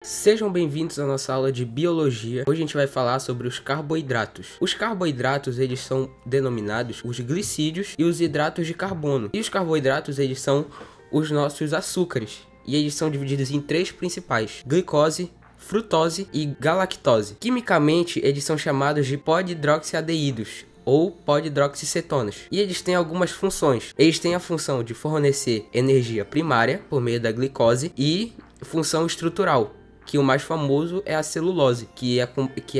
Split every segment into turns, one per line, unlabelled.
Sejam bem-vindos à nossa aula de biologia. Hoje a gente vai falar sobre os carboidratos. Os carboidratos, eles são denominados os glicídios e os hidratos de carbono. E os carboidratos, eles são os nossos açúcares. E eles são divididos em três principais: glicose, frutose e galactose. Quimicamente, eles são chamados de podhidroxialdeídos ou podhidroxicetonas. E eles têm algumas funções. Eles têm a função de fornecer energia primária por meio da glicose e função estrutural, que o mais famoso é a celulose, que é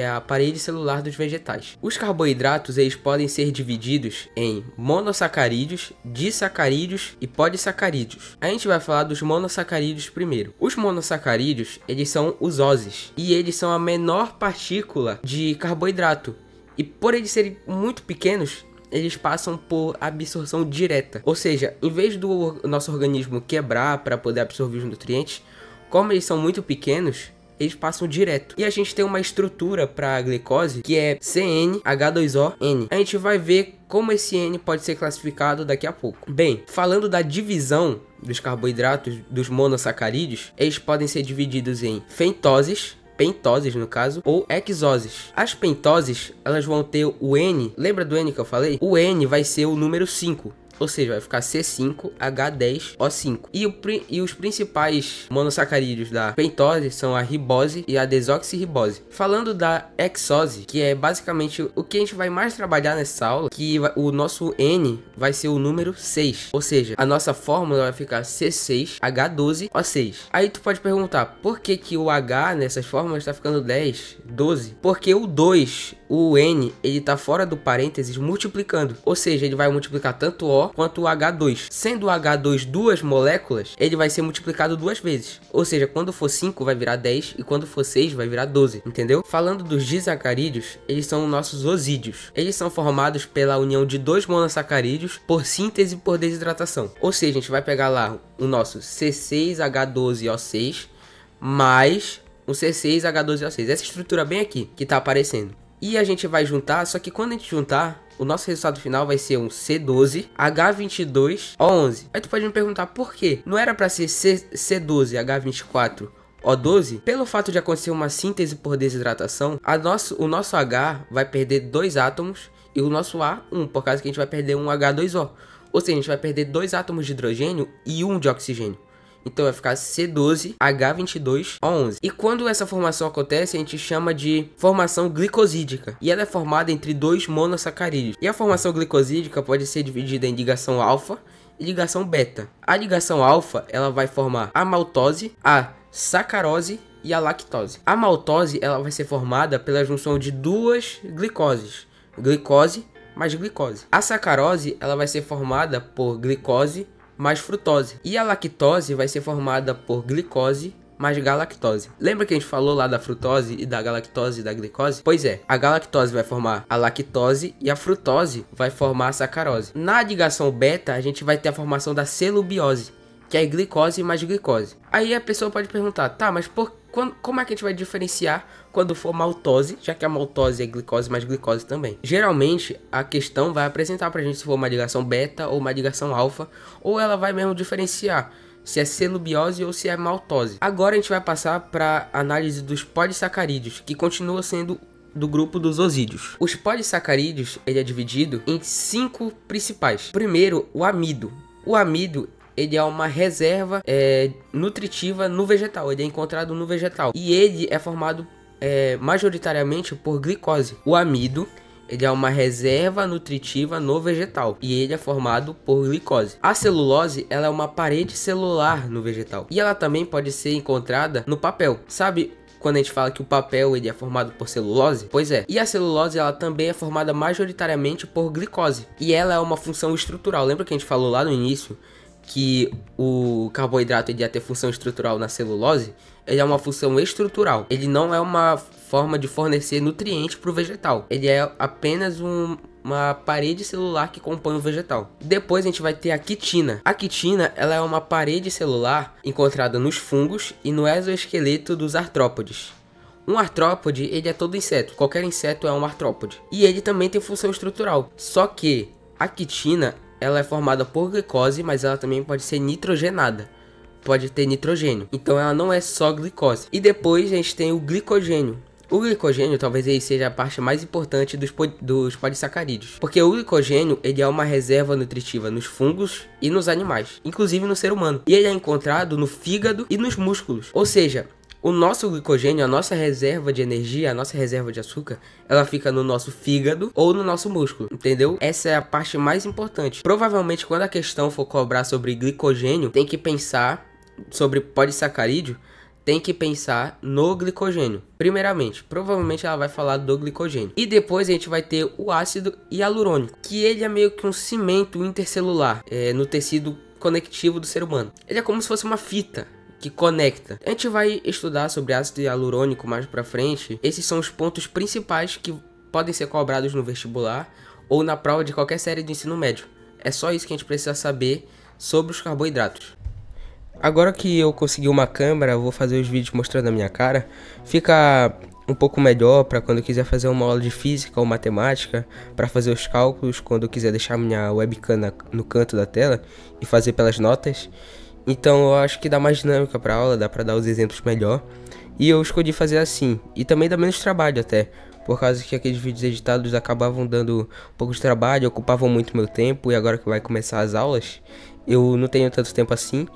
a parede celular dos vegetais. Os carboidratos, eles podem ser divididos em monossacarídeos, disacarídeos e polissacarídeos. A gente vai falar dos monossacarídeos primeiro. Os monossacarídeos, eles são os ósis, e eles são a menor partícula de carboidrato. E por eles serem muito pequenos, eles passam por absorção direta. Ou seja, em vez do nosso organismo quebrar para poder absorver os nutrientes, como eles são muito pequenos, eles passam direto. E a gente tem uma estrutura para a glicose que é CnH2ON. A gente vai ver como esse N pode ser classificado daqui a pouco. Bem, falando da divisão dos carboidratos, dos monossacarídeos, eles podem ser divididos em pentoses no caso, ou hexoses. As pentoses, elas vão ter o N, lembra do N que eu falei? O N vai ser o número 5. Ou seja, vai ficar C5H10O5. E os principais monossacarídeos da pentose são a ribose e a desoxirribose. Falando da hexose, que é basicamente o que a gente vai mais trabalhar nessa aula, que o nosso N vai ser o número 6. Ou seja, a nossa fórmula vai ficar C6H12O6. Aí tu pode perguntar, por que o H nessas fórmulas está ficando 10, 12? Porque o 2, o N, ele tá fora do parênteses multiplicando. Ou seja, ele vai multiplicar tanto O quanto o H2. Sendo o H2 duas moléculas, ele vai ser multiplicado duas vezes. Ou seja, quando for 5 vai virar 10 e quando for 6 vai virar 12, entendeu? Falando dos disacarídeos, eles são nossos osídeos. Eles são formados pela união de dois monossacarídeos por síntese por desidratação. Ou seja, a gente vai pegar lá o nosso C6H12O6 mais o C6H12O6. Essa estrutura bem aqui que tá aparecendo. E a gente vai juntar, só que quando a gente juntar, o nosso resultado final vai ser um C12H22O11. Aí tu pode me perguntar por quê? Não era para ser C12H24O12? Pelo fato de acontecer uma síntese por desidratação, o nosso H vai perder 2 átomos e o nosso A, 1, por causa que a gente vai perder um H2O. Ou seja, a gente vai perder 2 átomos de hidrogênio e 1 de oxigênio. Então vai ficar C12H22O11. E quando essa formação acontece, a gente chama de formação glicosídica. E ela é formada entre dois monossacarídeos. E a formação glicosídica pode ser dividida em ligação alfa e ligação beta. A ligação alfa, ela vai formar a maltose, a sacarose e a lactose. A maltose, ela vai ser formada pela junção de duas glicoses. Glicose mais glicose. A sacarose, ela vai ser formada por glicose mais frutose. E a lactose vai ser formada por glicose mais galactose. Lembra que a gente falou lá da frutose e da galactose e da glicose? Pois é, a galactose vai formar a lactose e a frutose vai formar a sacarose. Na ligação beta, a gente vai ter a formação da celubiose, que é glicose mais glicose. Aí a pessoa pode perguntar, tá, mas como é que a gente vai diferenciar quando for maltose, já que a maltose é glicose mais glicose também? Geralmente, a questão vai apresentar pra gente se for uma ligação beta ou uma ligação alfa, ou ela vai mesmo diferenciar se é celubiose ou se é maltose. Agora a gente vai passar para análise dos polissacarídeos, que continua sendo do grupo dos osídeos. Os polissacarídeos, ele é dividido em 5 principais. Primeiro, o amido. O amido, ele é uma reserva nutritiva no vegetal, ele é encontrado no vegetal. E ele é formado majoritariamente por glicose. O amido, ele é uma reserva nutritiva no vegetal e ele é formado por glicose. A celulose, ela é uma parede celular no vegetal. E ela também pode ser encontrada no papel. Sabe quando a gente fala que o papel ele é formado por celulose? Pois é. E a celulose, ela também é formada majoritariamente por glicose. E ela é uma função estrutural. Lembra que a gente falou lá no início que o carboidrato ele ia ter função estrutural na celulose? Ele é uma função estrutural. Ele não é uma forma de fornecer nutriente para o vegetal. Ele é apenas uma parede celular que compõe o vegetal. Depois a gente vai ter a quitina. A quitina, ela é uma parede celular encontrada nos fungos e no exoesqueleto dos artrópodes. Um artrópode, ele é todo inseto. Qualquer inseto é um artrópode. E ele também tem função estrutural. Só que a quitina, ela é formada por glicose, mas ela também pode ser nitrogenada. pode ter nitrogênio. Então ela não é só glicose. E depois a gente tem o glicogênio. O glicogênio talvez ele seja a parte mais importante dos polissacarídeos, porque o glicogênio ele é uma reserva nutritiva nos fungos e nos animais, inclusive no ser humano. E ele é encontrado no fígado e nos músculos. Ou seja, o nosso glicogênio, a nossa reserva de energia, a nossa reserva de açúcar, ela fica no nosso fígado ou no nosso músculo, entendeu? Essa é a parte mais importante. Provavelmente quando a questão for cobrar sobre glicogênio, tem que pensar sobre polissacarídeo, tem que pensar no glicogênio. Primeiramente, provavelmente ela vai falar do glicogênio. E depois a gente vai ter o ácido hialurônico, que ele é meio que um cimento intercelular no tecido conectivo do ser humano. Ele é como se fosse uma fita que conecta. A gente vai estudar sobre ácido hialurônico mais pra frente. Esses são os pontos principais que podem ser cobrados no vestibular ou na prova de qualquer série de ensino médio. É só isso que a gente precisa saber sobre os carboidratos. Agora que eu consegui uma câmera, eu vou fazer os vídeos mostrando a minha cara. Fica um pouco melhor para quando eu quiser fazer uma aula de física ou matemática, para fazer os cálculos, quando eu quiser deixar minha webcam no canto da tela e fazer pelas notas. Então eu acho que dá mais dinâmica para a aula, dá para dar os exemplos melhor. E eu escolhi fazer assim, e também dá menos trabalho até, por causa que aqueles vídeos editados acabavam dando um pouco de trabalho, ocupavam muito meu tempo, e agora que vai começar as aulas, eu não tenho tanto tempo assim.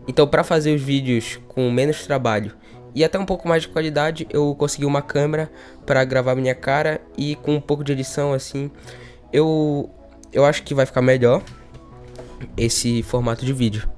Então, para fazer os vídeos com menos trabalho e até um pouco mais de qualidade, eu consegui uma câmera para gravar minha cara, e com um pouco de edição assim, eu acho que vai ficar melhor esse formato de vídeo.